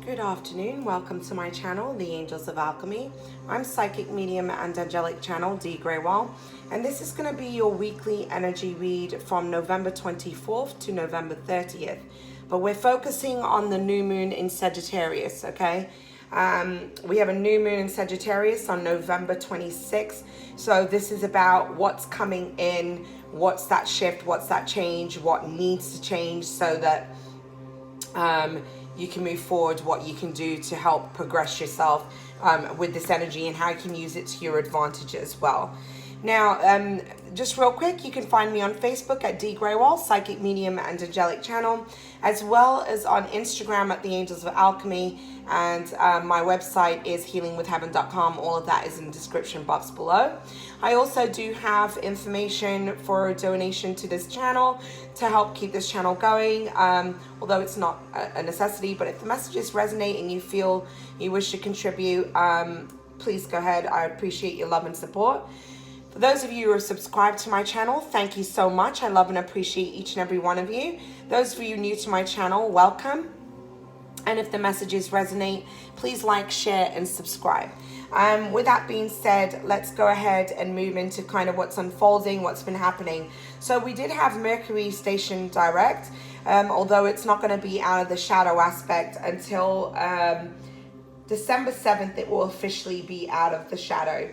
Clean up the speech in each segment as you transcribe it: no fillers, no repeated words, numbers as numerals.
Good afternoon, welcome to my channel, The Angels of Alchemy. I'm Psychic Medium and Angelic Channel, Dee Grewal, and this is going to be your weekly energy read from November 24th to November 30th. But we're focusing on the new moon in Sagittarius, okay? We have a new moon in Sagittarius on November 26th. So this is about what's coming in, what's that shift, what's that change, what needs to change so that you can move forward, what you can do to help progress yourself with this energy and how you can use it to your advantage as well. Now, just real quick, you can find me on Facebook at Dee Grewal, Psychic Medium and Angelic Channel, as well as on Instagram at The Angels of Alchemy, and my website is healingwithheaven.com. All of that is in the description box below. I also do have information for a donation to this channel to help keep this channel going, although it's not a necessity, but if the messages resonate and you feel you wish to contribute, please go ahead. I appreciate your love and support. For those of you who are subscribed to my channel, thank you so much. I love and appreciate each and every one of you. Those of you new to my channel, welcome. And if the messages resonate, please like, share, and subscribe. With that being said, let's go ahead and move into kind of what's unfolding, what's been happening. So we did have Mercury station direct, although it's not going to be out of the shadow aspect until December 7th, it will officially be out of the shadow.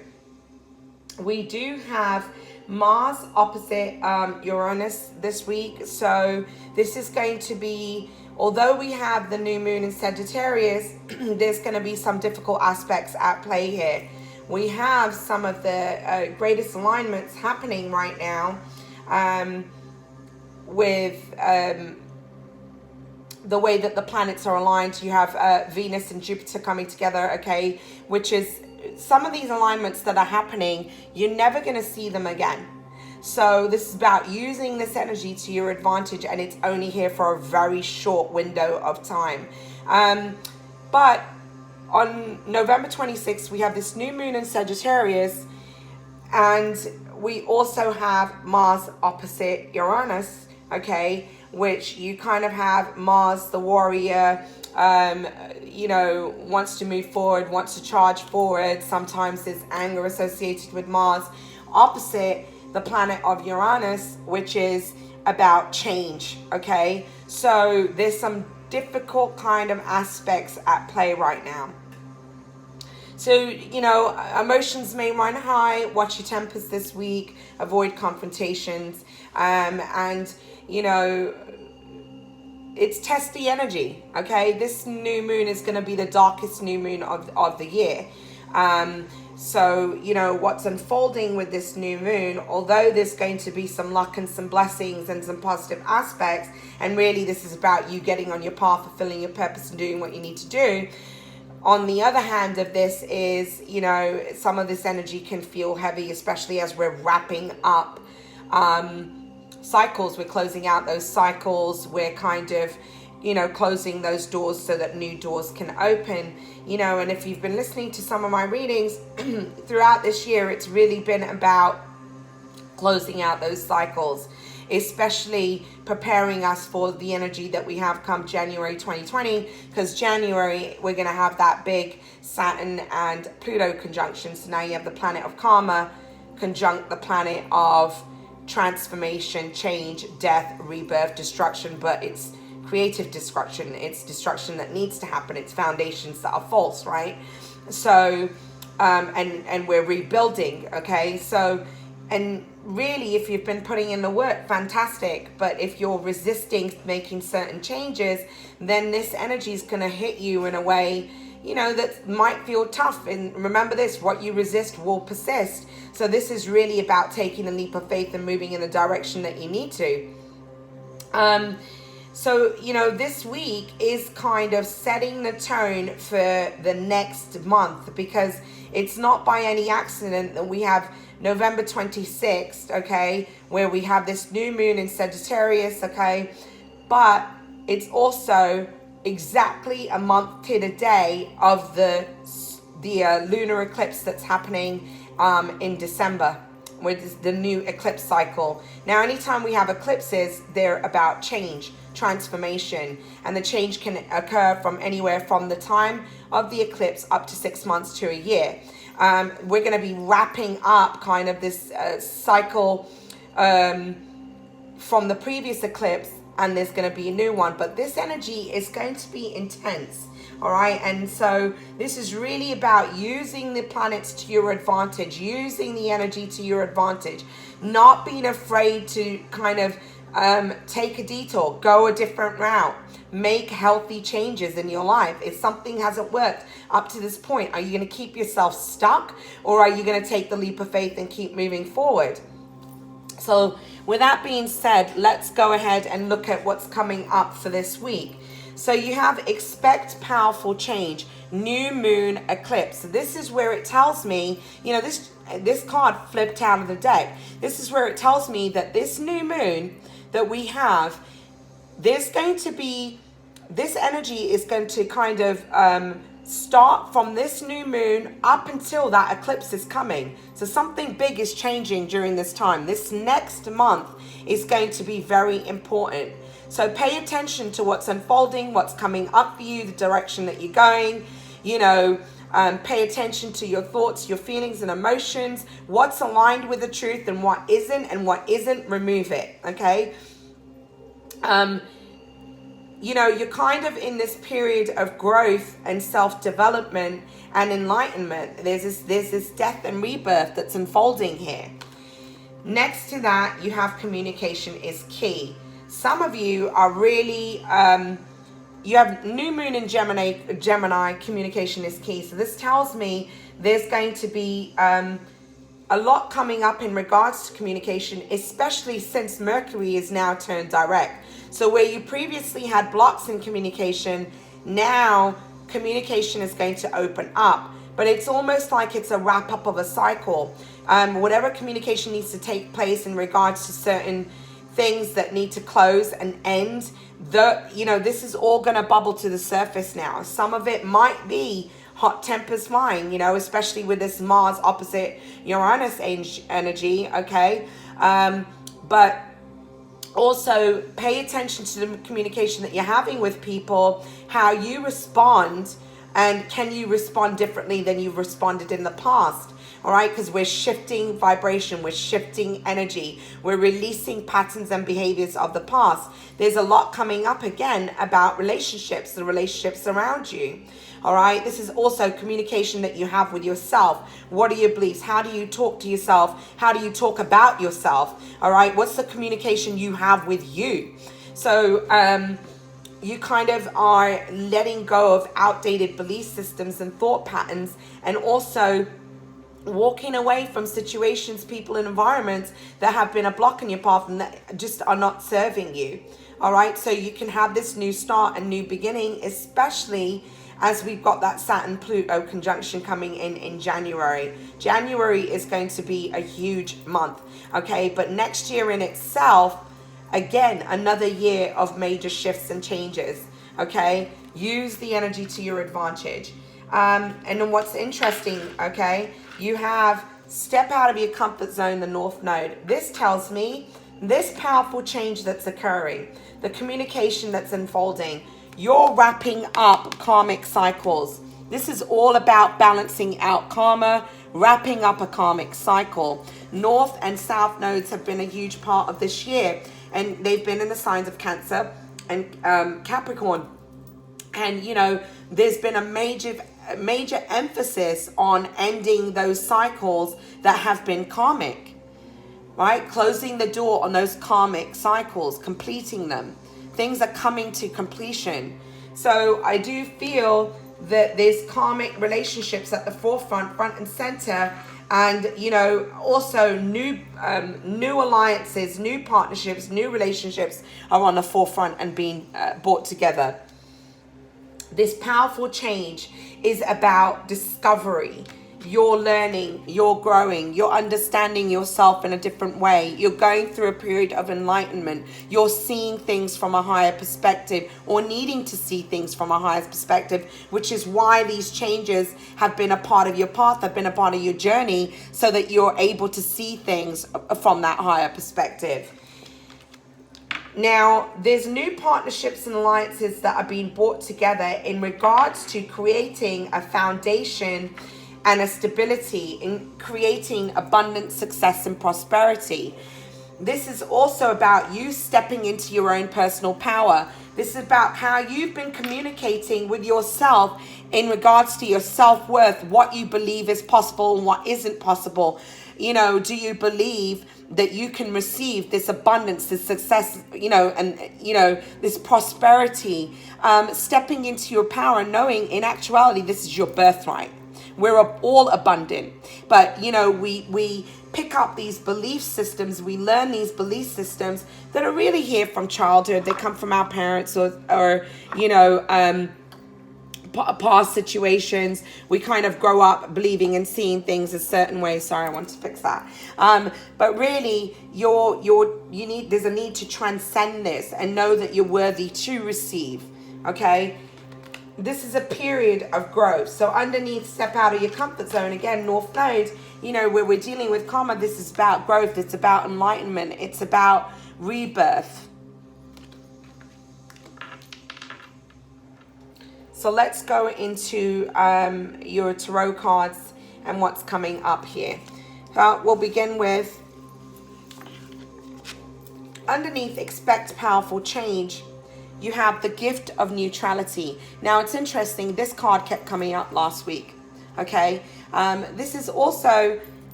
We do have Mars opposite Uranus this week. So this is going to be, although we have the new moon in Sagittarius, there's going to be some difficult aspects at play here. We have some of the greatest alignments happening right now with the way that the planets are aligned. You have Venus and Jupiter coming together, okay, which is some of these alignments that are happening, you're never going to see them again. So this is about using this energy to your advantage, and it's only here for a very short window of time. But on November 26th, we have this new moon in Sagittarius, and we also have Mars opposite Uranus, okay, which you kind of have Mars, the warrior, you know, wants to move forward, wants to charge forward. Sometimes there's anger associated with Mars, opposite the planet of Uranus, which is about change, okay? So there's some difficult kind of aspects at play right now. So, you know, emotions may run high. Watch your tempers this week. Avoid confrontations. And, you know, it's testy energy, okay? This new moon is going to be the darkest new moon of the year. So, you know, what's unfolding with this new moon, although there's going to be some luck and some blessings and some positive aspects, and really this is about you getting on your path, fulfilling your purpose and doing what you need to do. On the other hand of this is, you know, some of this energy can feel heavy, especially as we're wrapping up cycles. We're closing out those cycles. We're kind of, you know, closing those doors so that new doors can open, you know. And if you've been listening to some of my readings throughout this year, it's really been about closing out those cycles, especially preparing us for the energy that we have come January 2020, because January we're going to have that big Saturn and Pluto conjunction. So now you have the planet of karma conjunct the planet of transformation, change, death, rebirth, destruction, but it's creative destruction. It's destruction that needs to happen. It's foundations that are false, right? So and we're rebuilding, okay? So, and really, if you've been putting in the work, fantastic. But if you're resisting making certain changes, then this energy is going to hit you in a way, you know, that might feel tough. And remember this, what you resist will persist. So this is really about taking a leap of faith and moving in the direction that you need to. So, you know, this week is kind of setting the tone for the next month, because it's not by any accident that we have November 26th, okay, where we have this new moon in Sagittarius, okay, but it's also exactly a month to the day of the lunar eclipse that's happening in December, with the new eclipse cycle. Now, anytime we have eclipses, they're about change, transformation, and the change can occur from anywhere from the time of the eclipse up to 6 months to a year. We're going to be wrapping up kind of this cycle from the previous eclipse, and there's going to be a new one, but this energy is going to be intense. All right, and so this is really about using the planets to your advantage, using the energy to your advantage, not being afraid to kind of take a detour, go a different route, make healthy changes in your life. If something hasn't worked up to this point, are you going to keep yourself stuck, or are you going to take the leap of faith and keep moving forward? So with that being said, let's go ahead and look at what's coming up for this week. So you have expect powerful change, new moon eclipse. This is where it tells me, you know, this card flipped out of the deck. This is where it tells me that this new moon that we have, there's going to be, this energy is going to kind of start from this new moon up until that eclipse is coming. So something big is changing during this time. This next month is going to be very important. So pay attention to what's unfolding, what's coming up for you, the direction that you're going, you know, pay attention to your thoughts, your feelings and emotions, what's aligned with the truth and what isn't, remove it, okay? You know, you're kind of in this period of growth and self-development and enlightenment. There's this death and rebirth that's unfolding here. Next to that, you have communication is key. Some of you are really, you have new moon in Gemini, communication is key. So this tells me there's going to be a lot coming up in regards to communication, especially since Mercury is now turned direct. So where you previously had blocks in communication, now communication is going to open up. But it's almost like it's a wrap up of a cycle. Whatever communication needs to take place in regards to certain things that need to close and end, you know, this is all going to bubble to the surface now. Some of it might be hot tempers flying, you know, especially with this Mars opposite Uranus energy, okay? But also pay attention to the communication that you're having with people, how you respond, and can you respond differently than you've responded in the past? All right, because we're shifting vibration, we're shifting energy, we're releasing patterns and behaviors of the past. There's a lot coming up again about relationships, the relationships around you. All right, this is also communication that you have with yourself. What are your beliefs? How do you talk to yourself? How do you talk about yourself? All right, what's the communication you have with you? So you kind of are letting go of outdated belief systems and thought patterns, and also walking away from situations, people, and environments that have been a block in your path and that just are not serving you. All right, so you can have this new start and new beginning, especially as we've got that Saturn-Pluto conjunction coming in January. January is going to be a huge month, okay? But next year in itself, again, another year of major shifts and changes, okay? Use the energy to your advantage. And then what's interesting, okay, you have step out of your comfort zone, the North Node. This tells me this powerful change that's occurring, the communication that's unfolding, you're wrapping up karmic cycles. This is all about balancing out karma, wrapping up a karmic cycle. North and South nodes have been a huge part of this year, and they've been in the signs of Cancer and Capricorn. And, you know, there's been a major emphasis on ending those cycles that have been karmic, right? Closing the door on those karmic cycles, completing them. Things are coming to completion. So I do feel that there's karmic relationships at the forefront, front and center, and, you know, also new alliances, new partnerships, new relationships are on the forefront and being brought together. This powerful change is about discovery. you're learning, you're growing, you're understanding yourself in a different way. You're going through a period of enlightenment. You're seeing things from a higher perspective, or needing to see things from a higher perspective, which is why these changes have been a part of your path, have been a part of your journey, so that you're able to see things from that higher perspective. Now, there's new partnerships and alliances that are being brought together in regards to creating a foundation and a stability in creating abundance, success, and prosperity. This is also about you stepping into your own personal power. This is about how you've been communicating with yourself in regards to your self-worth, what you believe is possible and what isn't possible. You know, do you believe that you can receive this abundance, this success, this prosperity, stepping into your power, knowing in actuality, this is your birthright. We're all abundant, but we pick up these belief systems, we learn these belief systems that are really here from childhood. They come from our parents or past situations. We kind of grow up believing and seeing things a certain way. Sorry, I want to fix that. But really, there's a need to transcend this and know that you're worthy to receive. Okay. This is a period of growth. So underneath, step out of your comfort zone. Again, North Node, where we're dealing with karma, this is about growth. It's about enlightenment. It's about rebirth. So let's go into your tarot cards and what's coming up here. We'll begin with underneath, expect powerful change. You have the gift of neutrality. Now, it's interesting. This card kept coming up last week. Okay. This is also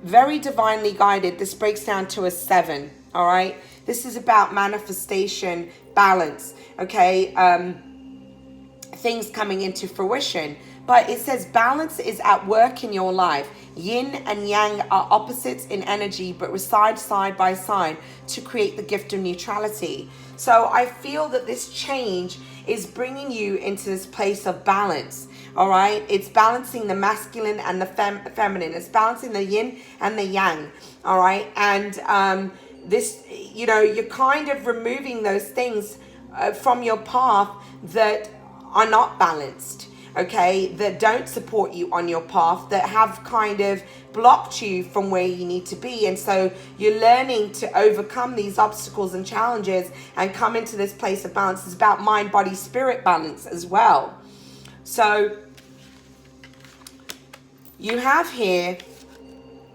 very divinely guided. This breaks down to a 7. All right. This is about manifestation, balance. Okay. Things coming into fruition. But it says balance is at work in your life. Yin and yang are opposites in energy, but reside side by side to create the gift of neutrality. So I feel that this change is bringing you into this place of balance. All right. It's balancing the masculine and the feminine. It's balancing the yin and the yang. All right. And this, you're kind of removing those things from your path that are not balanced. Okay, that don't support you on your path, that have kind of blocked you from where you need to be. And so you're learning to overcome these obstacles and challenges and come into this place of balance. It's about mind, body, spirit balance as well. So you have here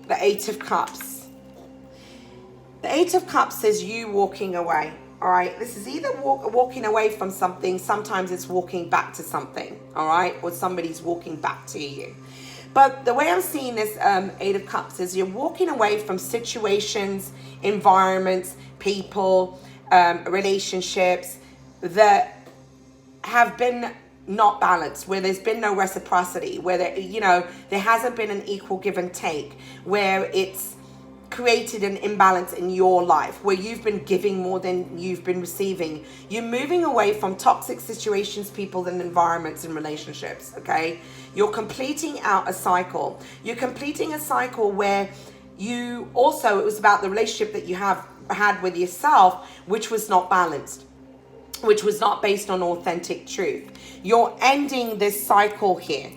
the 8 of Cups. The 8 of Cups says you walking away. All right, this is either walking away from something. Sometimes it's walking back to something. All right, or somebody's walking back to you. But the way I'm seeing this 8 of Cups is you're walking away from situations, environments, people, relationships that have been not balanced, where there's been no reciprocity, where there hasn't been an equal give and take, where it's created an imbalance in your life, where you've been giving more than you've been receiving. You're moving away from toxic situations, people, and environments and relationships. Okay, you're completing out a cycle. You're completing a cycle where you also, it was about the relationship that you had with yourself, which was not balanced, which was not based on authentic truth. You're ending this cycle here.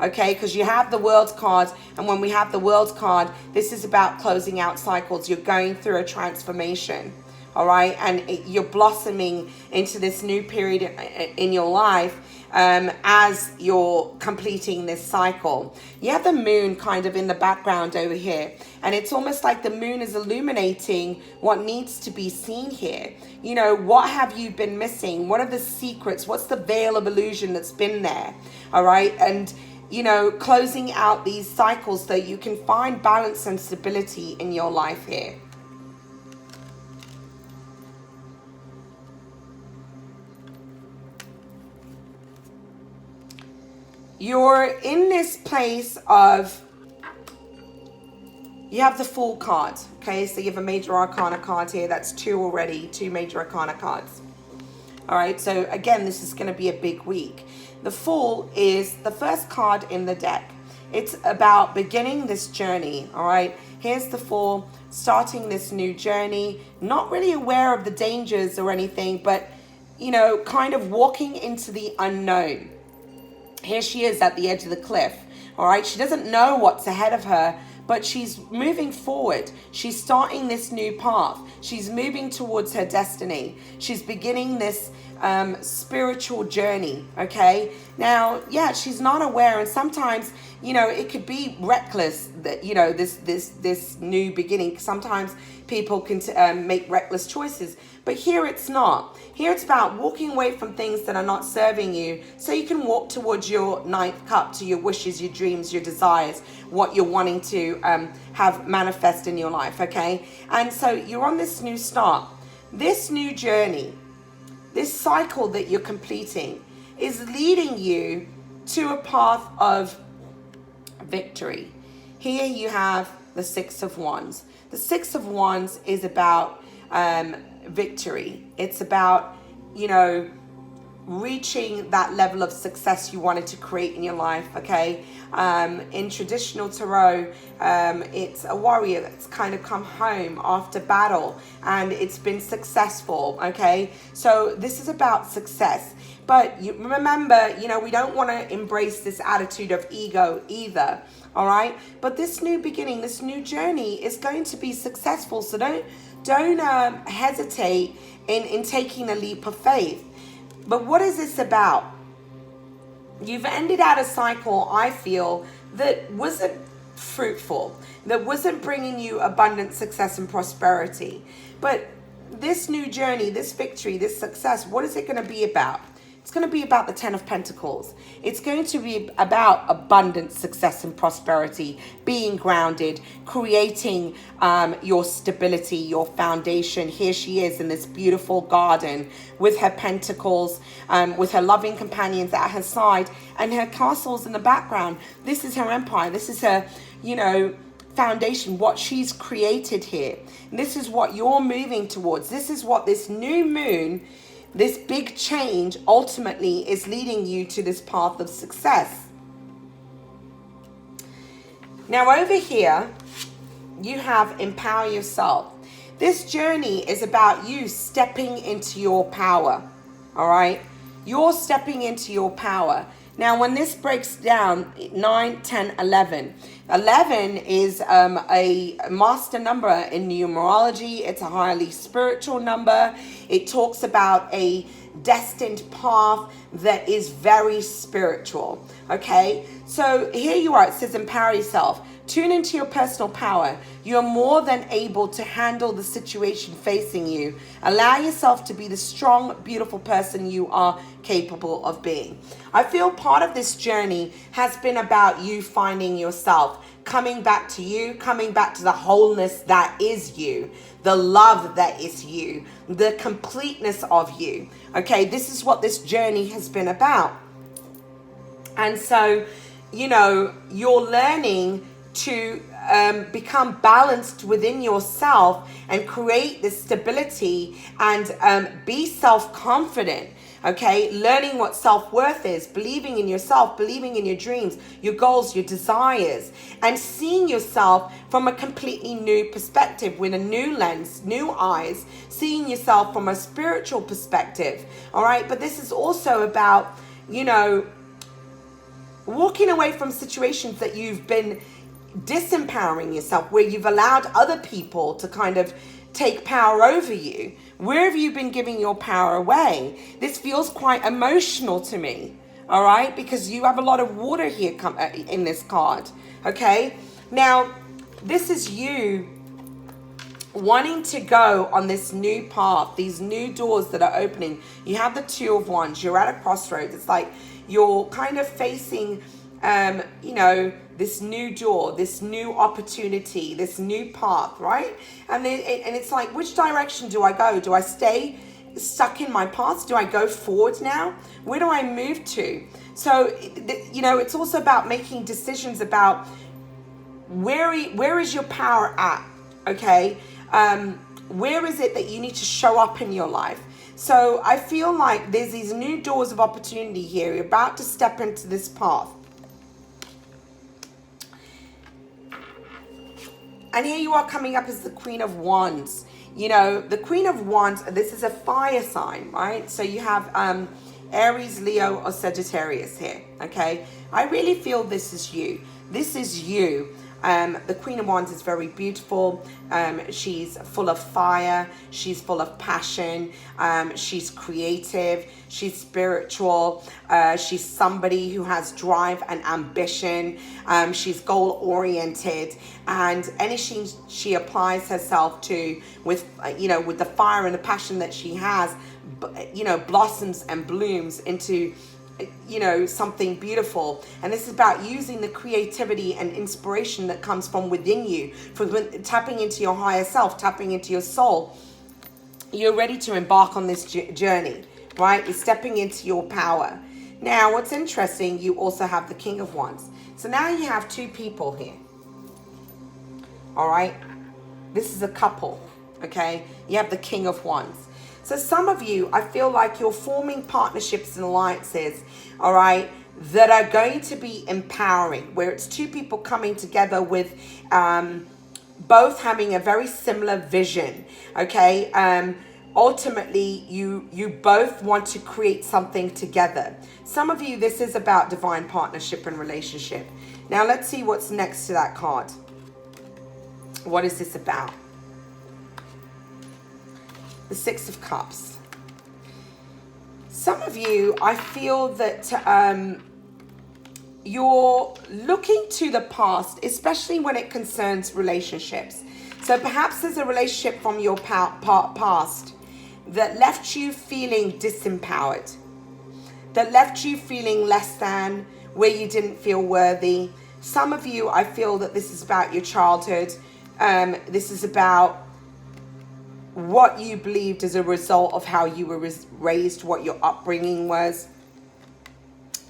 Okay, because you have the World card, and when we have the World card, this is about closing out cycles. You're going through a transformation, all right, and you're blossoming into this new period in your life as you're completing this cycle. You have the moon kind of in the background over here, and it's almost like the moon is illuminating what needs to be seen here. What have you been missing? What are the secrets? What's the veil of illusion that's been there? All right, and closing out these cycles so you can find balance and stability in your life here. You're in this place of, you have the Fool card. Okay, so you have a Major Arcana card here. That's 2 already, 2 Major Arcana cards. All right, so again, this is going to be a big week. The Fool is the first card in the deck. It's about beginning this journey, all right? Here's the Fool, starting this new journey, not really aware of the dangers or anything, but, you know, kind of walking into the unknown. Here she is at the edge of the cliff, all right? She doesn't know what's ahead of her, but she's moving forward. She's starting this new path. She's moving towards her destiny. She's beginning this spiritual journey, okay? Now, yeah, she's not aware, and sometimes, you know, it could be reckless that, you know, this new beginning. Sometimes people can make reckless choices, but here it's not. Here it's about walking away from things that are not serving you so you can walk towards your ninth cup, to your wishes, your dreams, your desires, what you're wanting to have manifest in your life, okay? And so you're on this new start. This new journey, this cycle that you're completing is leading you to a path of victory. Here you have the Six of Wands. The Six of Wands is about victory. It's about, you know, reaching that level of success you wanted to create in your life, okay? In traditional tarot, it's a warrior that's kind of come home after battle and it's been successful, okay? So this is about success. But you remember, you know, we don't want to embrace this attitude of ego either, all right? But this new beginning, this new journey is going to be successful. So don't hesitate in taking a leap of faith. But what is this about? You've ended out a cycle, I feel, that wasn't fruitful, that wasn't bringing you abundant success and prosperity. But this new journey, this victory, this success, what is it going to be about? It's going to be about the Ten of Pentacles. It's going to be about abundant success and prosperity, being grounded, creating your stability, your foundation. Here she is in this beautiful garden with her pentacles, with her loving companions at her side and her castles in the background. This is her empire. This is her, you know, foundation, what she's created here. And this is what you're moving towards. This is what this new moon, this big change, ultimately is leading you to this path of success. Now over here, you have empower yourself. This journey is about you stepping into your power, all right? You're stepping into your power. Now, when this breaks down, 9, 10, 11. 11 is a master number in numerology. It's a highly spiritual number. It talks about a destined path that is very spiritual, okay? So here you are. It says empower yourself. Tune into your personal power. You're more than able to handle the situation facing you. Allow yourself to be the strong, beautiful person you are capable of being. I feel part of this journey has been about you finding yourself, coming back to you, coming back to the wholeness that is you, the love that is you, the completeness of you. Okay, this is what this journey has been about. And so, you know, you're learning to become balanced within yourself and create this stability and be self-confident. Okay, learning what self-worth is, believing in yourself, believing in your dreams, your goals, your desires, and seeing yourself from a completely new perspective with a new lens, new eyes, seeing yourself from a spiritual perspective. All right, but this is also about, you know, walking away from situations that you've been disempowering yourself, where you've allowed other people to kind of take power over you. Where have you been giving your power away? This feels quite emotional to me, all right? Because you have a lot of water here in this card, okay? Now, this is you wanting to go on this new path, these new doors that are opening. You have the Two of Wands. You're at a crossroads. It's like you're kind of facing, you know, this new door, this new opportunity, this new path, right? And then it's like, which direction do I go? Do I stay stuck in my past? Do I go forward now? Where do I move to? So, you know, it's also about making decisions about where is your power at, okay? Where is it that you need to show up in your life? So I feel like there's these new doors of opportunity here. You're about to step into this path. And here you are coming up as the Queen of Wands. You know, the Queen of Wands, this is a fire sign, right? So you have Aries, Leo, or Sagittarius here, okay? I really feel this is you. This is you. The Queen of Wands is very beautiful. She's full of fire. She's full of passion. She's creative. She's spiritual. She's somebody who has drive and ambition. She's goal-oriented, and anything she applies herself to with, with the fire and the passion that she has, blossoms and blooms into something beautiful. And this is about using the creativity and inspiration that comes from within you, from tapping into your higher self, tapping into your soul. You're ready to embark on this journey, right? You're stepping into your power. Now, what's interesting, you also have the King of Wands. So now you have two people here. All right. This is a couple. Okay. You have the King of Wands. So some of you, I feel like you're forming partnerships and alliances, all right, that are going to be empowering, where it's two people coming together with both having a very similar vision, okay? Ultimately, you both want to create something together. Some of you, this is about divine partnership and relationship. Now, let's see what's next to that card. What is this about? The Six of Cups. Some of you, I feel that you're looking to the past, especially when it concerns relationships. So perhaps there's a relationship from your past that left you feeling disempowered, that left you feeling less than, where you didn't feel worthy. Some of you, I feel that this is about your childhood. This is about what you believed as a result of how you were raised, what your upbringing was.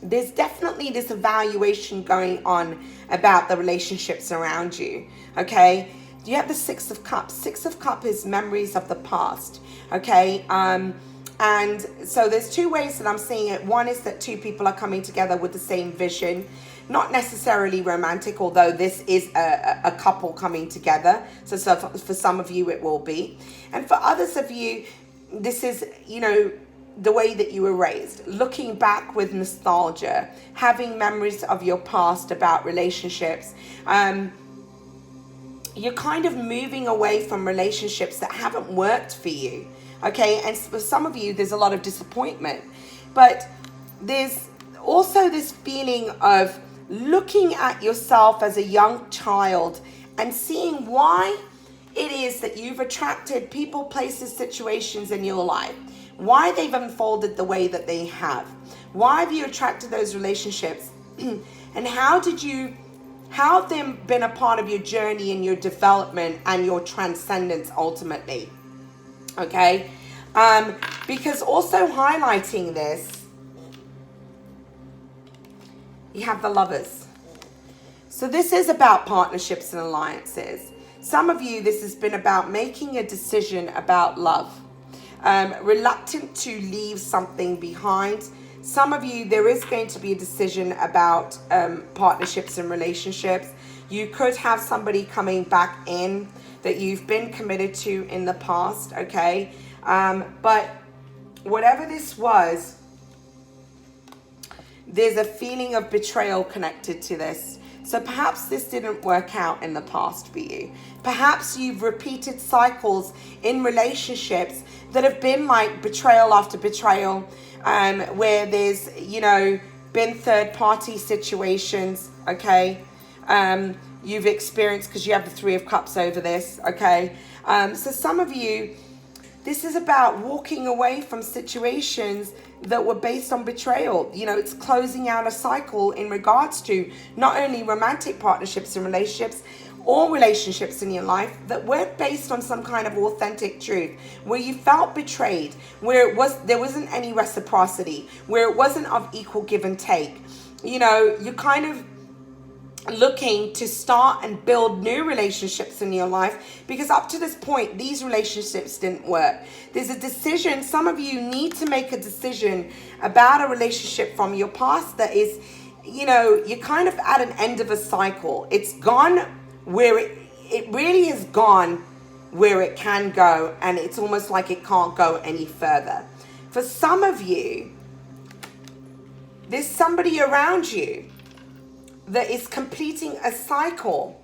There's definitely this evaluation going on about the relationships around you, okay? You have the Six of Cups. Six of Cups is memories of the past, okay? And so there's two ways that I'm seeing it. One is that two people are coming together with the same vision. Not necessarily romantic, although this is a couple coming together. So for some of you, it will be. And for others of you, this is, the way that you were raised. Looking back with nostalgia, having memories of your past about relationships. You're kind of moving away from relationships that haven't worked for you. Okay, and for some of you, there's a lot of disappointment. But there's also this feeling of looking at yourself as a young child and seeing why it is that you've attracted people, places, situations in your life, why they've unfolded the way that they have. Why have you attracted those relationships? And how have them been a part of your journey and your development and your transcendence ultimately? Okay? Because also highlighting this, you have the Lovers. So this is about partnerships and alliances. Some of you, this has been about making a decision about love. Reluctant to leave something behind. Some of you, there is going to be a decision about partnerships and relationships. You could have somebody coming back in that you've been committed to in the past, okay? But whatever this was, there's a feeling of betrayal connected to this. So perhaps this didn't work out in the past for you. Perhaps you've repeated cycles in relationships that have been like betrayal after betrayal, where there's, been third-party situations, okay? You've experienced, because you have the Three of Cups over this, okay? So some of you, this is about walking away from situations that were based on betrayal. It's closing out a cycle in regards to not only romantic partnerships and relationships, or relationships in your life that weren't based on some kind of authentic truth, where you felt betrayed, where there wasn't any reciprocity, where it wasn't of equal give and take. You're kind of looking to start and build new relationships in your life, because up to this point, these relationships didn't work. There's a decision. Some of you need to make a decision about a relationship from your past that is, you're kind of at an end of a cycle. It's gone where it really has gone where it can go, and it's almost like it can't go any further. For some of you, there's somebody around you that is completing a cycle.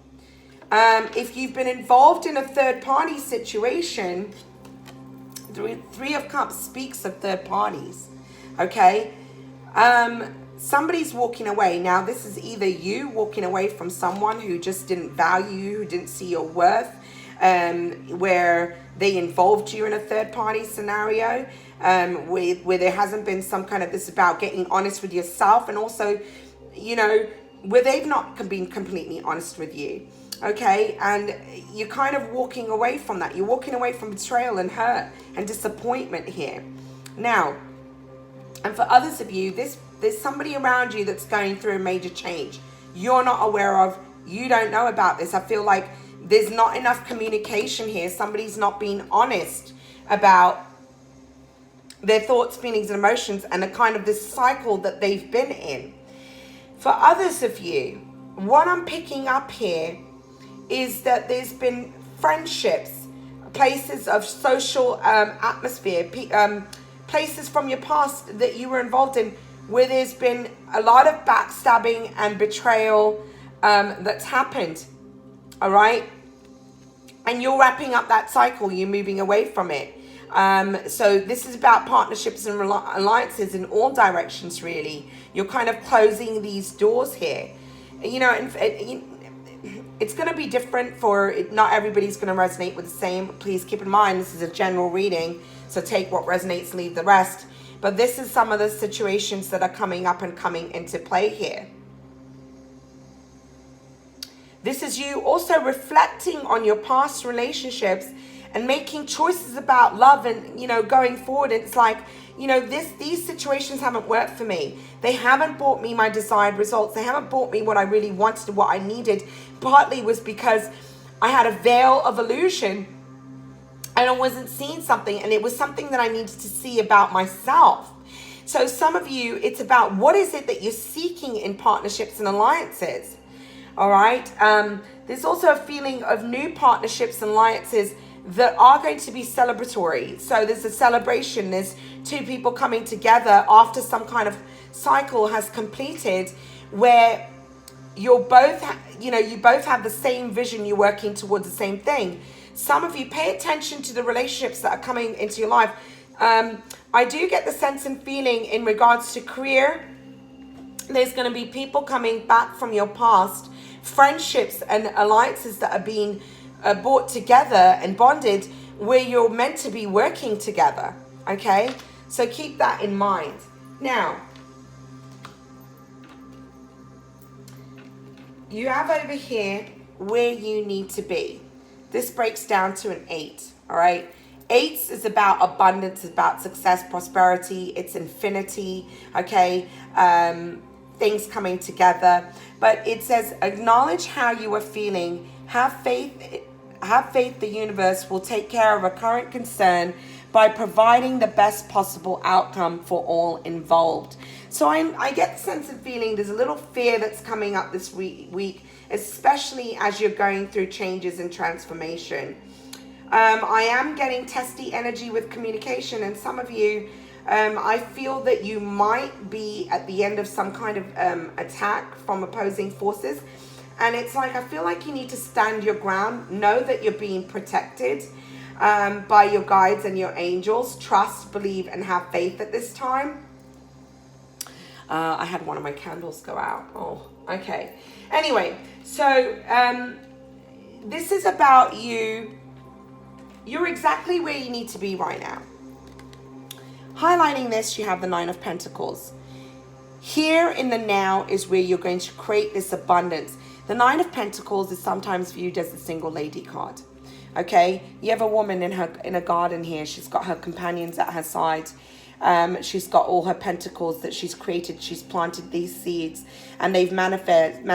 If you've been involved in a third-party situation, Three of Cups speaks of third parties, okay? Somebody's walking away. Now, this is either you walking away from someone who just didn't value you, who didn't see your worth, where they involved you in a third-party scenario, where there hasn't been some kind of, this about getting honest with yourself, and also, you know, where they've not been completely honest with you, okay? And you're kind of walking away from that. You're walking away from betrayal and hurt and disappointment here. Now, and for others of you, there's somebody around you that's going through a major change. You're not aware of, you don't know about this. I feel like there's not enough communication here. Somebody's not being honest about their thoughts, feelings, and emotions, and the kind of this cycle that they've been in. For others of you, what I'm picking up here is that there's been friendships, places of social atmosphere, places from your past that you were involved in, where there's been a lot of backstabbing and betrayal that's happened, all right? And you're wrapping up that cycle, you're moving away from it. So this is about partnerships and alliances in all directions, really. You're kind of closing these doors here. You know, it's going to be different for, not everybody's going to resonate with the same. Please keep in mind, this is a general reading, so take what resonates, leave the rest. But this is some of the situations that are coming up and coming into play here. This is you also reflecting on your past relationships and making choices about love and, you know, going forward. It's like, you know, these situations haven't worked for me. They haven't brought me my desired results. They haven't brought me what I really wanted, what I needed. Partly was because I had a veil of illusion and I wasn't seeing something, and it was something that I needed to see about myself. So some of you, it's about what is it that you're seeking in partnerships and alliances. All right. There's also a feeling of new partnerships and alliances that are going to be celebratory. So there's a celebration. There's two people coming together after some kind of cycle has completed, where you're both, you both have the same vision. You're working towards the same thing. Some of you pay attention to the relationships that are coming into your life. I do get the sense and feeling in regards to career. There's going to be people coming back from your past, friendships and alliances that are being brought together and bonded, where you're meant to be working together. Okay, so keep that in mind. Now, you have over here where you need to be. This breaks down to an 8. All right, 8 is about abundance, it's about success, prosperity, it's infinity. Okay, things coming together. But it says, acknowledge how you are feeling. Have faith the universe will take care of a current concern by providing the best possible outcome for all involved. So I get the sense of feeling there's a little fear that's coming up this week, especially as you're going through changes and transformation. I am getting testy energy with communication, and some of you, I feel that you might be at the end of some kind of attack from opposing forces. And it's like, I feel like you need to stand your ground. Know that you're being protected by your guides and your angels. Trust, believe, and have faith at this time. I had one of my candles go out. Oh, okay. Anyway, so this is about you. You're exactly where you need to be right now. Highlighting this, you have the 9 of Pentacles. Here in the now is where you're going to create this abundance. The 9 of Pentacles is sometimes viewed as the single lady card. Okay, you have a woman in a garden here. She's got her companions at her side. She's got all her pentacles that she's created. She's planted these seeds, and they've manifested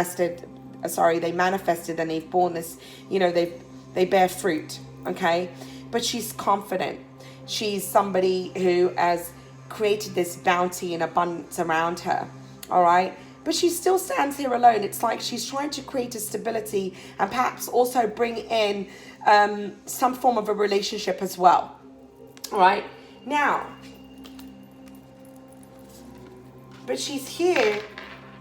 and they've borne this. They bear fruit. Okay, but she's confident. She's somebody who has created this bounty and abundance around her. All right. but she still stands here alone. It's like she's trying to create a stability and perhaps also bring in some form of a relationship as well. All right, now, but she's here,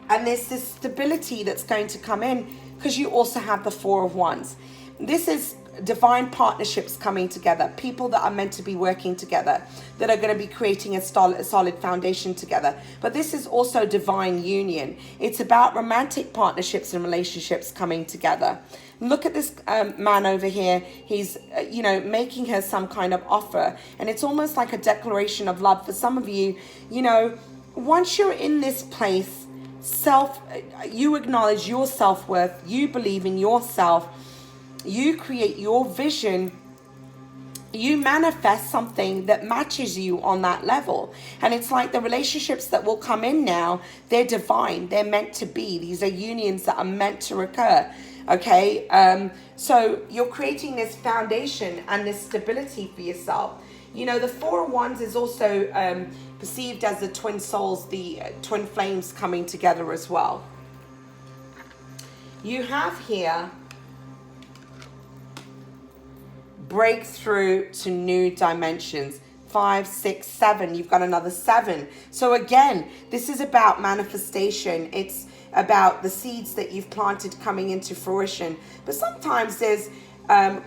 and there's this stability that's going to come in because you also have the Four of Wands. This is divine partnerships coming together, people that are meant to be working together, that are going to be creating a solid foundation together. But this is also divine union. It's about romantic partnerships and relationships coming together. Look at this man over here. He's, making her some kind of offer. And it's almost like a declaration of love. For some of you, once you're in this place, you acknowledge your self-worth, you believe in yourself, you create your vision, you manifest something that matches you on that level. And it's like the relationships that will come in now, they're divine, they're meant to be. These are unions that are meant to occur. Okay, so you're creating this foundation and this stability for yourself. The Four of Wands is also perceived as the twin souls, the twin flames coming together as well. You have here breakthrough to new dimensions. 5, 6, 7. You've got another 7. So again, this is about manifestation. It's about the seeds that you've planted coming into fruition. But sometimes there's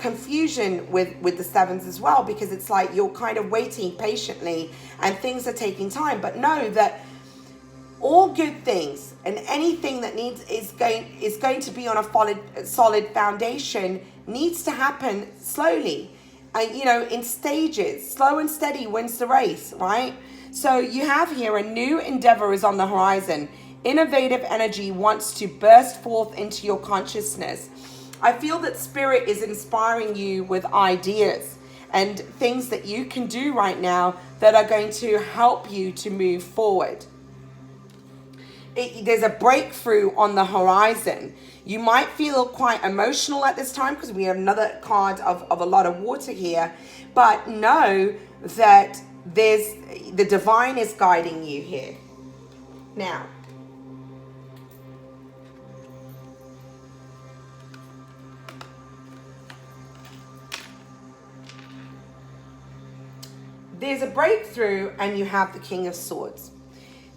confusion with the 7s as well, because it's like you're kind of waiting patiently and things are taking time. But know that all good things and anything that is going to be on a solid foundation needs to happen slowly, in stages. Slow and steady wins the race, right? So you have here a new endeavor is on the horizon. Innovative energy wants to burst forth into your consciousness. I feel that Spirit is inspiring you with ideas and things that you can do right now that are going to help you to move forward. There's a breakthrough on the horizon. You might feel quite emotional at this time because we have another card of a lot of water here. But know that the divine is guiding you here. Now, there's a breakthrough and you have the King of Swords.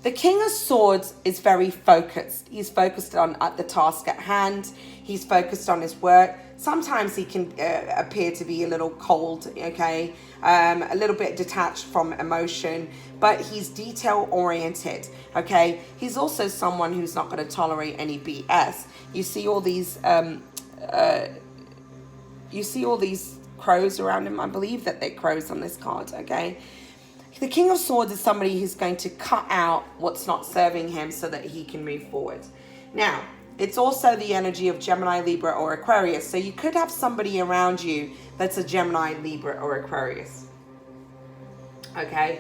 The King of Swords is very focused. He's focused on the task at hand. He's focused on his work. Sometimes he can appear to be a little cold, okay? A little bit detached from emotion, but he's detail oriented, okay? He's also someone who's not going to tolerate any BS. You see all these crows around him. I believe that they're crows on this card, okay? The King of Swords is somebody who's going to cut out what's not serving him so that he can move forward. Now, it's also the energy of Gemini, Libra, or Aquarius. So you could have somebody around you that's a Gemini, Libra, or Aquarius. Okay?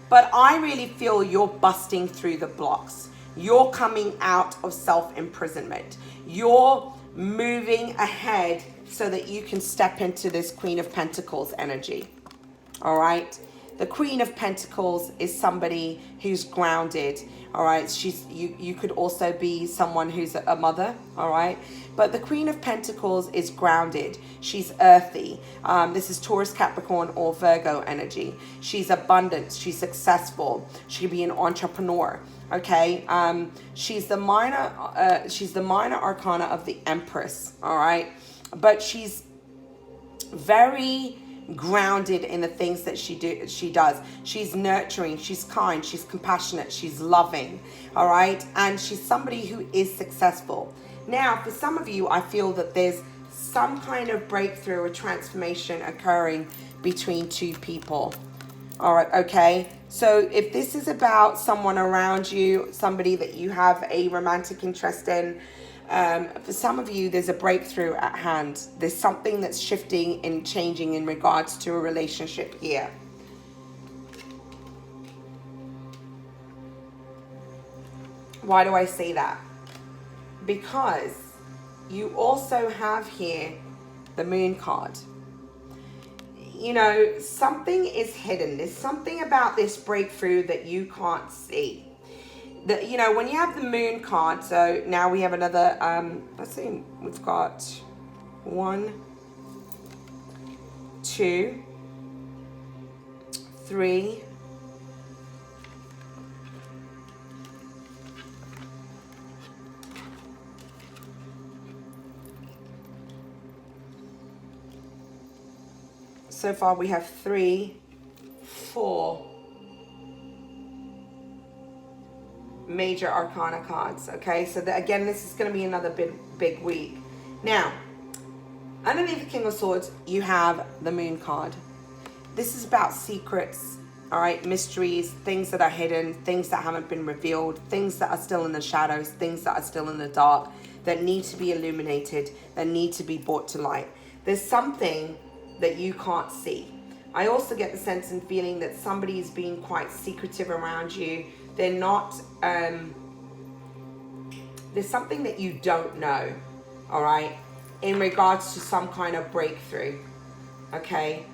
But I really feel you're busting through the blocks. You're coming out of self-imprisonment. You're moving ahead so that you can step into this Queen of Pentacles energy. All right? The Queen of Pentacles is somebody who's grounded, all right? You could also be someone who's a mother, all right? But the Queen of Pentacles is grounded. She's earthy. This is Taurus, Capricorn, or Virgo energy. She's abundant. She's successful. She could be an entrepreneur, okay? She's the minor arcana of the Empress, all right? But she's very grounded in the things that she does. She's nurturing, she's kind, she's compassionate, she's loving, all right? And she's somebody who is successful. Now, for some of you, I feel that there's some kind of breakthrough or transformation occurring between two people. All right, okay? So if this is about someone around you, somebody that you have a romantic interest in, for some of you, there's a breakthrough at hand. There's something that's shifting and changing in regards to a relationship here. Why do I say that? Because you also have here the Moon card. Something is hidden. There's something about this breakthrough that you can't see. you know, when you have the moon card, so now we have another, let's see, we've got 1, 2, 3, 3, 4 major arcana cards. Okay, so again, this is going to be another big week. Now, underneath the King of Swords, you have the Moon card. This is about secrets, all right, mysteries, things that are hidden, things that haven't been revealed, things that are still in the shadows, things that are still in the dark, that need to be illuminated, that need to be brought to light. There's something that you can't see. I also get the sense and feeling that somebody is being quite secretive around you. They're not, there's something that you don't know, all right, in regards to some kind of breakthrough, okay?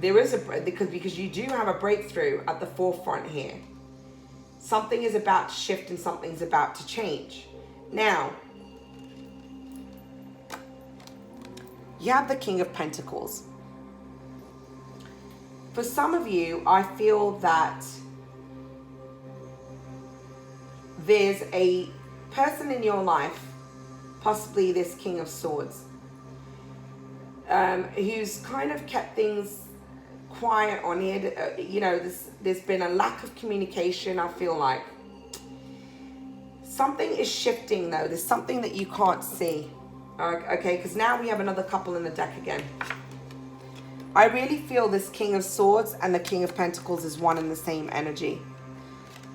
There is because you do have a breakthrough at the forefront here. Something is about to shift and something's about to change. Now, you have the King of Pentacles. For some of you, I feel that there's a person in your life, possibly this King of Swords, who's kind of kept things quiet on here. You know, there's been a lack of communication, I feel like. Something is shifting though. There's something that you can't see. Okay, because now we have another couple in the deck again. I really feel this King of Swords and the King of Pentacles is one and the same energy.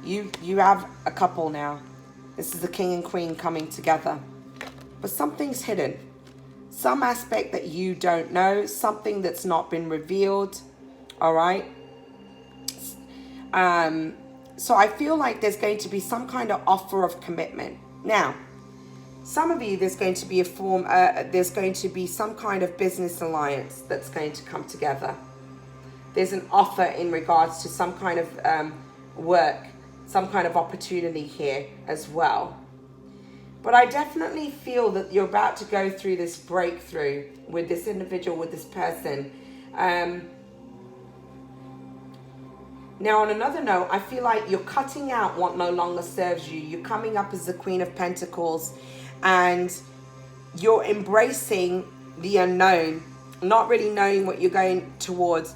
You have a couple now. This is the King and Queen coming together. But something's hidden. Some aspect that you don't know. Something that's not been revealed. All right? So I feel like there's going to be some kind of offer of commitment. Now, some of you, there's going to be there's going to be some kind of business alliance that's going to come together. There's an offer in regards to some kind of work, some kind of opportunity here as well. But I definitely feel that you're about to go through this breakthrough with this individual, with this person. Now, on another note, I feel like you're cutting out what no longer serves you. You're coming up as the Queen of Pentacles and you're embracing the unknown, not really knowing what you're going towards,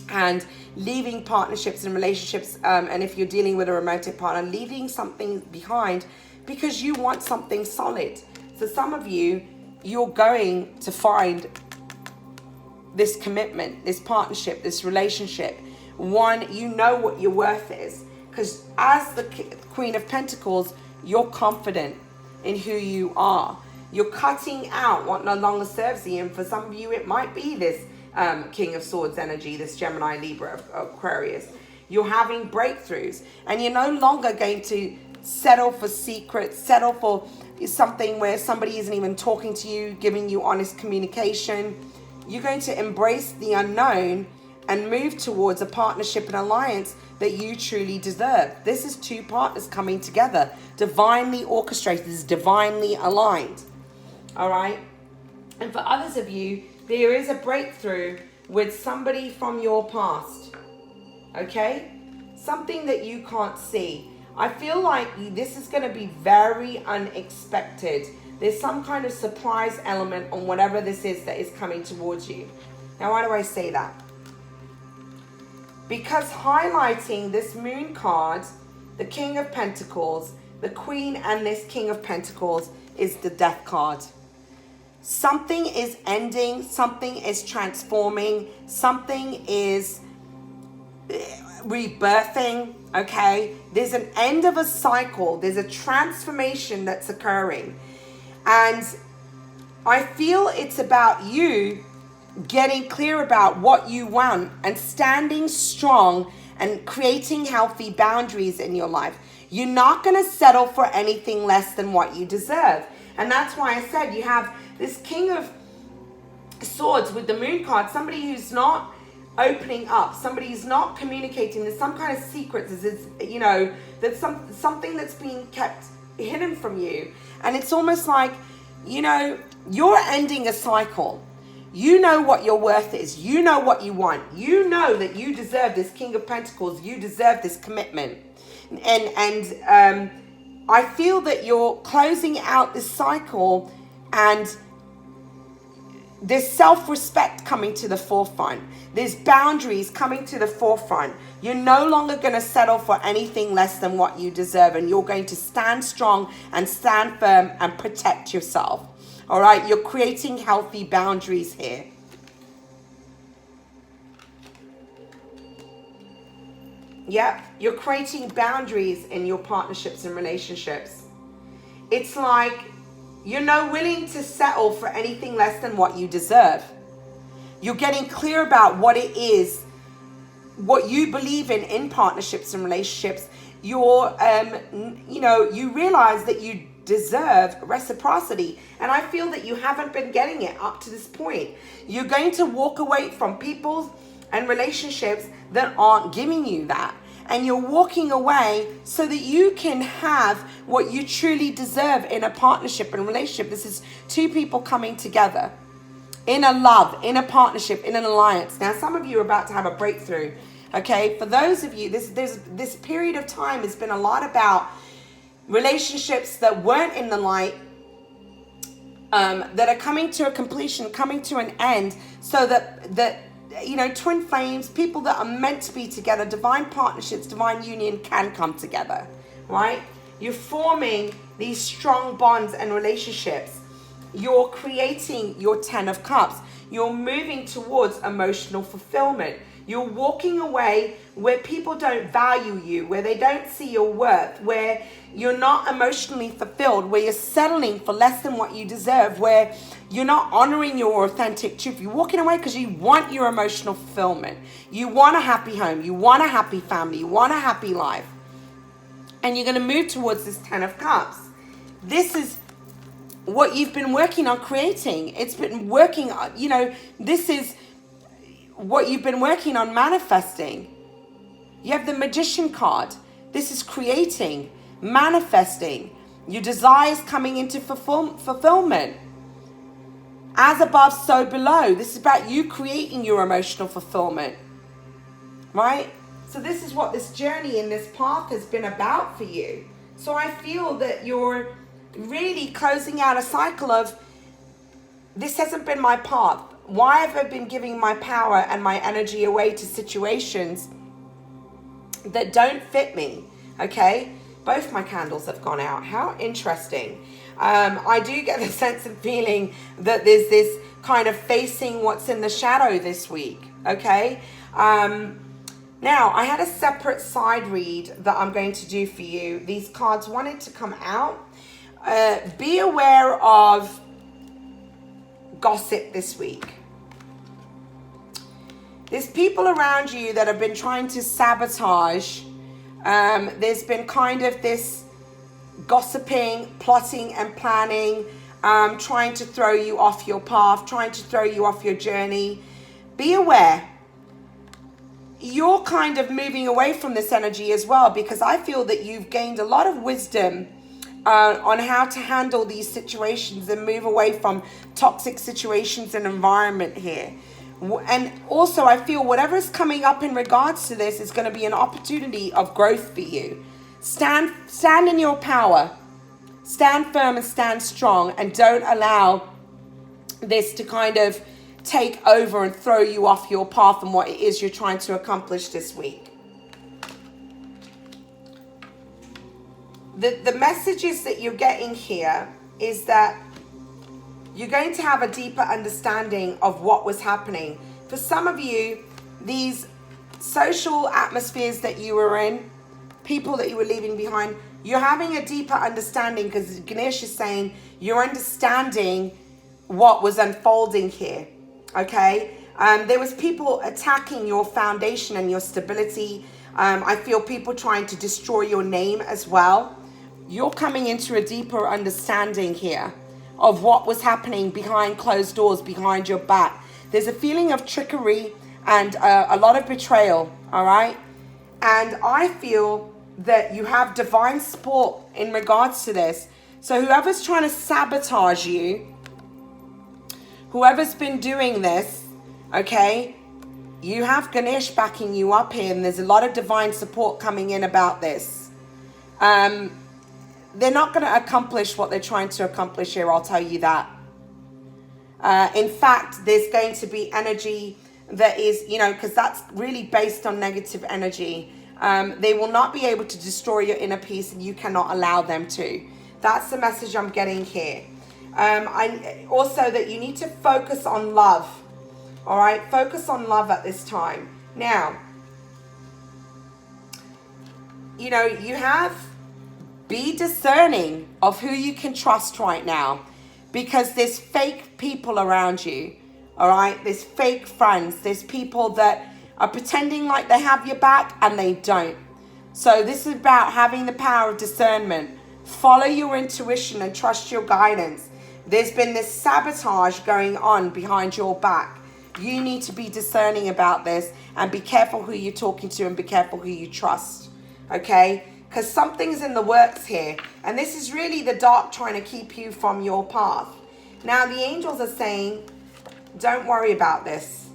and leaving partnerships and relationships, and if you're dealing with a romantic partner, leaving something behind because you want something solid. So some of you, you're going to find this commitment, this partnership, this relationship. One, you know what your worth is, because as the Queen of Pentacles, you're confident in who you are. You're cutting out what no longer serves you, and for some of you, it might be this King of Swords energy, this Gemini, Libra, Aquarius. You're having breakthroughs, and you're no longer going to settle for secrets, settle for something where somebody isn't even talking to you, giving you honest communication. You're going to embrace the unknown and move towards a partnership and alliance that you truly deserve. This is two partners coming together, divinely orchestrated, this is divinely aligned. All right? And for others of you, there is a breakthrough with somebody from your past. Okay? Something that you can't see. I feel like this is going to be very unexpected. There's some kind of surprise element on whatever this is that is coming towards you. Now, why do I say that? Because highlighting this Moon card, the King of Pentacles, the Queen and this King of Pentacles is the Death card. Something is ending, something is transforming, something is rebirthing, okay? There's an end of a cycle, there's a transformation that's occurring. And I feel it's about you getting clear about what you want and standing strong and creating healthy boundaries in your life. You're not going to settle for anything less than what you deserve. And that's why I said you have this King of Swords with the Moon card, somebody who's not opening up. Somebody's not communicating. There's some kind of secrets. There's, you know, there's something that's being kept hidden from you. And it's almost like, you know, you're ending a cycle. You know what your worth is. You know what you want. You know that you deserve this King of Pentacles. You deserve this commitment. And I feel that you're closing out this cycle, and there's self-respect coming to the forefront. There's boundaries coming to the forefront. You're no longer going to settle for anything less than what you deserve. And you're going to stand strong and stand firm and protect yourself. All right? You're creating healthy boundaries here. Yep. You're creating boundaries in your partnerships and relationships. It's like you're not willing to settle for anything less than what you deserve. You're getting clear about what it is, what you believe in partnerships and relationships. You're, you know, you realize that you deserve reciprocity. And I feel that you haven't been getting it up to this point. You're going to walk away from people and relationships that aren't giving you that. And you're walking away so that you can have what you truly deserve in a partnership and relationship. This is two people coming together in a love, in a partnership, in an alliance. Now, some of you are about to have a breakthrough. Okay, for those of you, this period of time has been a lot about relationships that weren't in the light, that are coming to a completion, coming to an end, so that you know, twin flames, people that are meant to be together, divine partnerships, divine union can come together, right? You're forming these strong bonds and relationships. You're creating your 10 of Cups. You're moving towards emotional fulfillment. You're walking away where people don't value you, where they don't see your worth, where you're not emotionally fulfilled, where you're settling for less than what you deserve, where you're not honoring your authentic truth. You're walking away because you want your emotional fulfillment. You want a happy home. You want a happy family. You want a happy life. And you're going to move towards this 10 of Cups. This is what you've been working on creating. It's been working, you know, this is what you've been working on manifesting. You have the Magician card. This is creating, manifesting. Your desires coming into fulfillment. As above, so below. This is about you creating your emotional fulfillment. Right? So this is what this journey and this path has been about for you. So I feel that you're really closing out a cycle of, this hasn't been my path. Why have I been giving my power and my energy away to situations that don't fit me? Okay, both my candles have gone out. How interesting. I do get the sense and feeling that there's this kind of facing what's in the shadow this week. Okay, now I had a separate side read that I'm going to do for you. These cards wanted to come out. Be aware of gossip this week. There's people around you that have been trying to sabotage. There's been kind of this gossiping, plotting and planning, trying to throw you off your path, trying to throw you off your journey. Be aware. You're kind of moving away from this energy as well, because I feel that you've gained a lot of wisdom on how to handle these situations and move away from toxic situations and environment here. And also I feel whatever is coming up in regards to this is going to be an opportunity of growth for you. Stand in your power. Stand firm and stand strong, and don't allow this to kind of take over and throw you off your path and what it is you're trying to accomplish this week. The messages that you're getting here is that you're going to have a deeper understanding of what was happening. For some of you, these social atmospheres that you were in, people that you were leaving behind, you're having a deeper understanding, because Ganesh is saying you're understanding what was unfolding here. Okay? There was people attacking your foundation and your stability. I feel people trying to destroy your name as well. You're coming into a deeper understanding here of what was happening behind closed doors, behind your back. There's a feeling of trickery and a lot of betrayal, all right? And I feel that you have divine support in regards to this. So whoever's trying to sabotage you, whoever's been doing this, okay, you have Ganesh backing you up here, and there's a lot of divine support coming in about this. They're not going to accomplish what they're trying to accomplish here, I'll tell you that. In fact, there's going to be energy that is, you know, because that's really based on negative energy. They will not be able to destroy your inner peace, and you cannot allow them to. That's the message I'm getting here. I also that you need to focus on love. All right, focus on love at this time. Now, you know, you have, be discerning of who you can trust right now, because there's fake people around you. All right, there's fake friends. There's people that are pretending like they have your back and they don't. So this is about having the power of discernment. Follow your intuition and trust your guidance. There's been this sabotage going on behind your back. You need to be discerning about this and be careful who you're talking to and be careful who you trust. Okay? Because something's in the works here. And this is really the dark trying to keep you from your path. Now, the angels are saying, don't worry about this.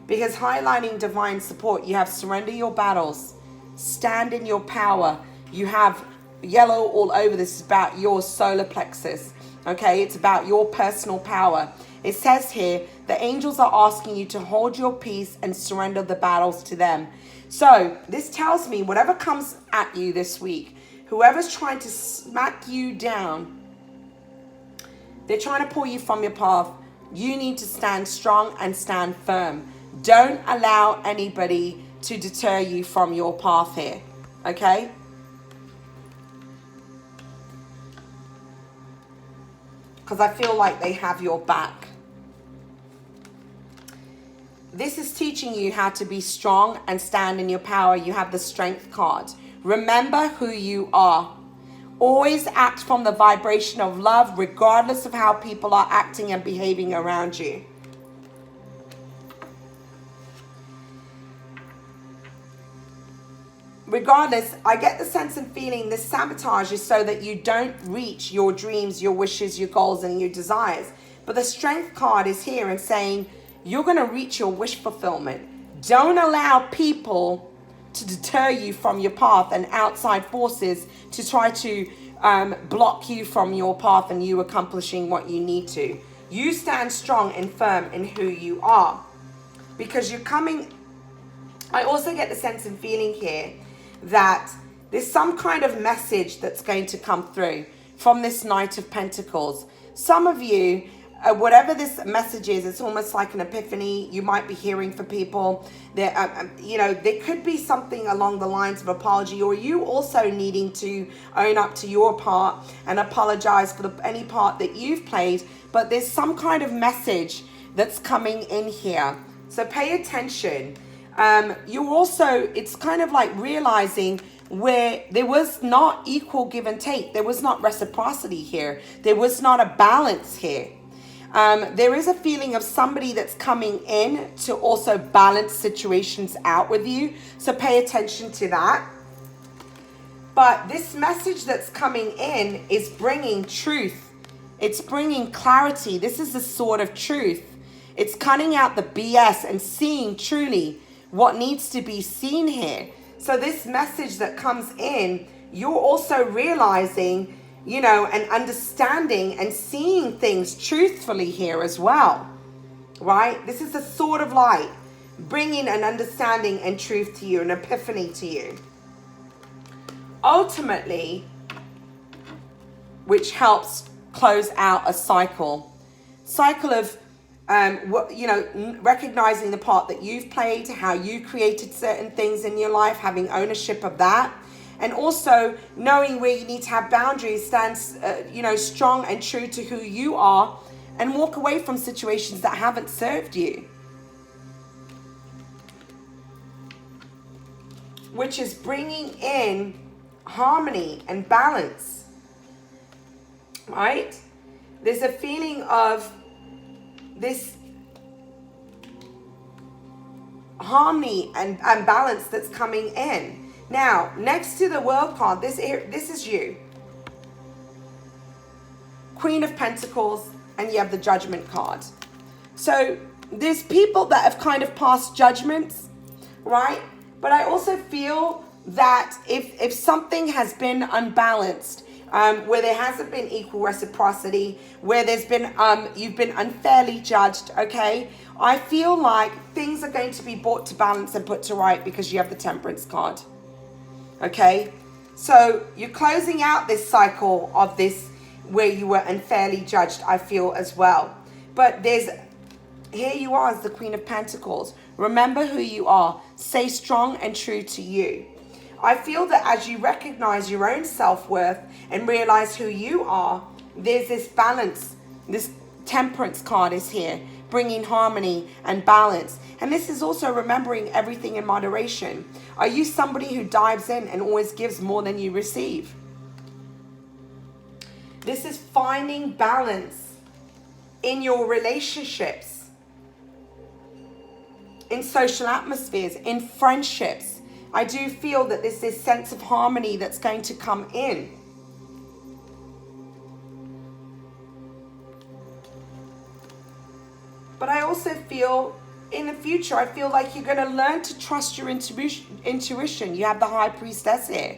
Because highlighting divine support, you have surrender your battles. Stand in your power. You have yellow all over. This is about your solar plexus. Okay? It's about your personal power. It says here, the angels are asking you to hold your peace and surrender the battles to them. So this tells me whatever comes at you this week, whoever's trying to smack you down, they're trying to pull you from your path. You need to stand strong and stand firm. Don't allow anybody to deter you from your path here. Okay? Because I feel like they have your back. This is teaching you how to be strong and stand in your power. You have the strength card. Remember who you are. Always act from the vibration of love, regardless of how people are acting and behaving around you. Regardless, I get the sense and feeling this sabotage is so that you don't reach your dreams, your wishes, your goals, and your desires. But the strength card is here and saying, you're going to reach your wish fulfillment. Don't allow people to deter you from your path and outside forces to try to block you from your path and you accomplishing what you need to. You stand strong and firm in who you are, because you're coming. I also get the sense and feeling here that there's some kind of message that's going to come through from this Knight of Pentacles. Some of you, whatever this message is, it's almost like an epiphany. You might be hearing for people that, you know, there could be something along the lines of apology, or you also needing to own up to your part and apologize for any part that you've played. But there's some kind of message that's coming in here. So pay attention. You also, it's kind of like realizing where there was not equal give and take. There was not reciprocity here. There was not a balance here. There is a feeling of somebody that's coming in to also balance situations out with you. So pay attention to that. But this message that's coming in is bringing truth. It's bringing clarity. This is the sword of truth. It's cutting out the BS and seeing truly what needs to be seen here. So this message that comes in, you're also realizing, you know, and understanding and seeing things truthfully here as well, right? This is the sword of light, bringing an understanding and truth to you, an epiphany to you. Ultimately, which helps close out a cycle of you know, recognizing the part that you've played, how you created certain things in your life, having ownership of that, and also knowing where you need to have boundaries, stand, you know, strong and true to who you are, and walk away from situations that haven't served you. Which is bringing in harmony and balance, right? There's a feeling of this harmony and balance that's coming in. Now, next to the World card, this is you. Queen of Pentacles, and you have the Judgment card. So there's people that have kind of passed judgments, right? But I also feel that if something has been unbalanced, where there hasn't been equal reciprocity, where there's been you've been unfairly judged, okay, I feel like things are going to be brought to balance and put to right because you have the Temperance card. Okay, so you're closing out this cycle of this where you were unfairly judged, I feel, as well. But here you are as the Queen of Pentacles. Remember who you are. Stay strong and true to you. I feel that as you recognize your own self-worth and realize who you are, there's this balance. This Temperance card is here, bringing harmony and balance. And this is also remembering everything in moderation. Are you somebody who dives in and always gives more than you receive? This is finding balance in your relationships, in social atmospheres, in friendships. I do feel that there's this sense of harmony that's going to come in. But I also feel in the future, I feel like you're going to learn to trust your intuition. You have the High Priestess here.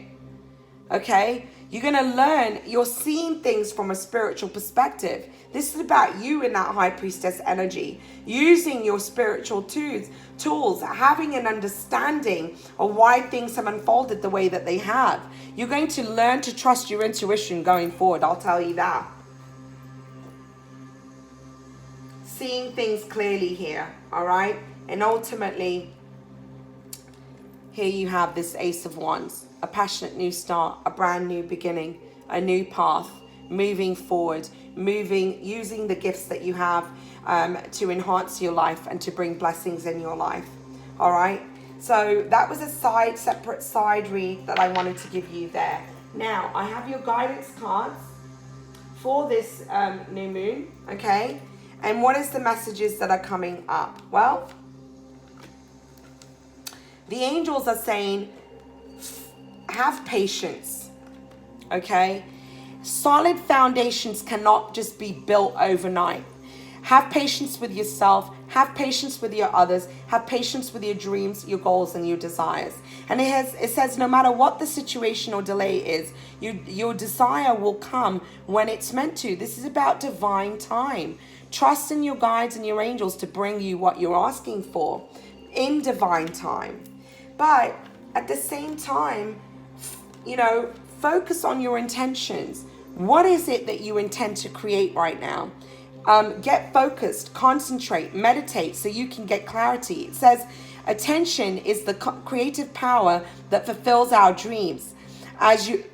Okay? You're going to learn, you're seeing things from a spiritual perspective. This is about you in that High Priestess energy. Using your spiritual tools, having an understanding of why things have unfolded the way that they have. You're going to learn to trust your intuition going forward, I'll tell you that. Seeing things clearly here, all right? And ultimately, here you have this Ace of Wands, a passionate new start, a brand new beginning, a new path, moving forward, using the gifts that you have to enhance your life and to bring blessings in your life, all right? So that was a separate side read that I wanted to give you there. Now, I have your guidance cards for this new moon, okay? And what is the messages that are coming up? Well, the angels are saying, have patience, okay? Solid foundations cannot just be built overnight. Have patience with yourself. Have patience with your others. Have patience with your dreams, your goals, and your desires. And it says no matter what the situation or delay is, your desire will come when it's meant to. This is about divine time. Trust in your guides and your angels to bring you what you're asking for in divine time. But at the same time, focus on your intentions. What is it that you intend to create right now? Get focused, concentrate, meditate so you can get clarity. It says attention is the creative power that fulfills our dreams. As your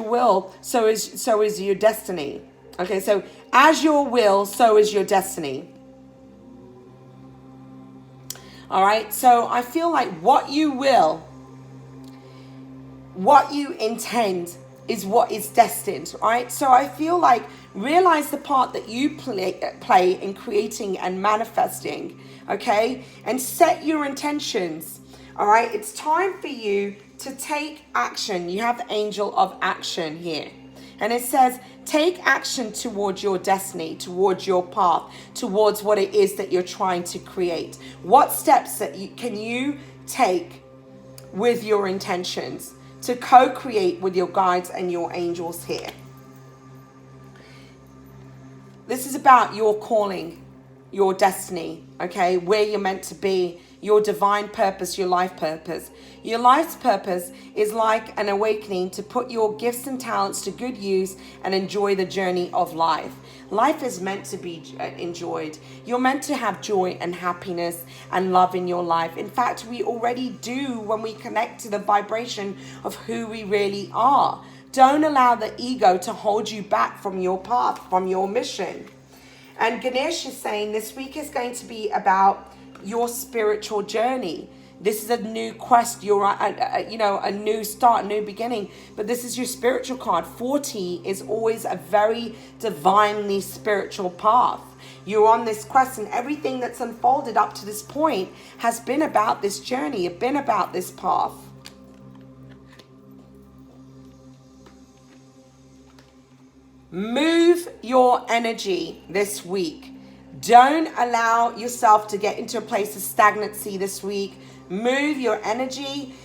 will, so is your destiny. Okay, so as your will, so is your destiny. All right, so I feel like what you intend is what is destined, right? So I feel like realize the part that you play in creating and manifesting, okay? And set your intentions, all right? It's time for you to take action. You have the Angel of Action here. And it says, take action towards your destiny, towards your path, towards what it is that you're trying to create. What steps can you take with your intentions to co-create with your guides and your angels here? This is about your calling, your destiny, okay? Where you're meant to be, your divine purpose, your life purpose. Your life's purpose is like an awakening to put your gifts and talents to good use and enjoy the journey of life. Life is meant to be enjoyed. You're meant to have joy and happiness and love in your life. In fact, we already do when we connect to the vibration of who we really are. Don't allow the ego to hold you back from your path, from your mission. And Ganesh is saying this week is going to be about your spiritual journey. This is a new quest. You're a new start, a new beginning. But this is your spiritual card. 40 is always a very divinely spiritual path. You're on this quest, and everything that's unfolded up to this point has been about this journey, been about this path. Move your energy this week. Don't allow yourself to get into a place of stagnancy this week. Move your energy.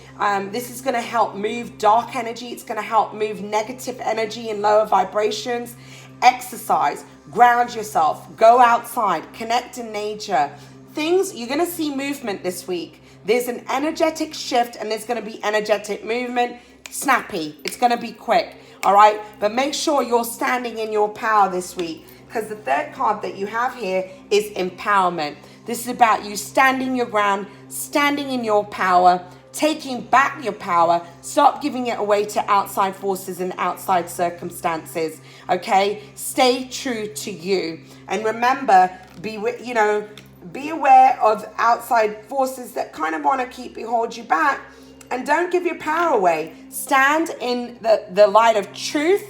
This is going to help move dark energy. It's going to help move negative energy and lower vibrations. Exercise. Ground yourself. Go outside. Connect in nature. You're going to see movement this week. There's an energetic shift, and there's going to be energetic movement. Snappy. It's going to be quick. All right, but make sure you're standing in your power this week, because the third card that you have here is empowerment. This is about you standing your ground, standing in your power, taking back your power. Stop giving it away to outside forces and outside circumstances. Okay, stay true to you, and remember, be aware of outside forces that kind of want to hold you back. And don't give your power away. Stand in the light of truth,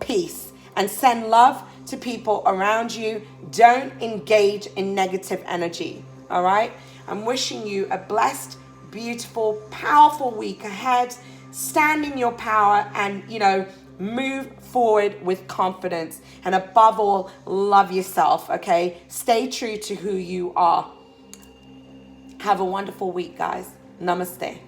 peace, and send love to people around you. Don't engage in negative energy. All right? I'm wishing you a blessed, beautiful, powerful week ahead. Stand in your power and, move forward with confidence. And above all, love yourself, okay? Stay true to who you are. Have a wonderful week, guys. Namaste.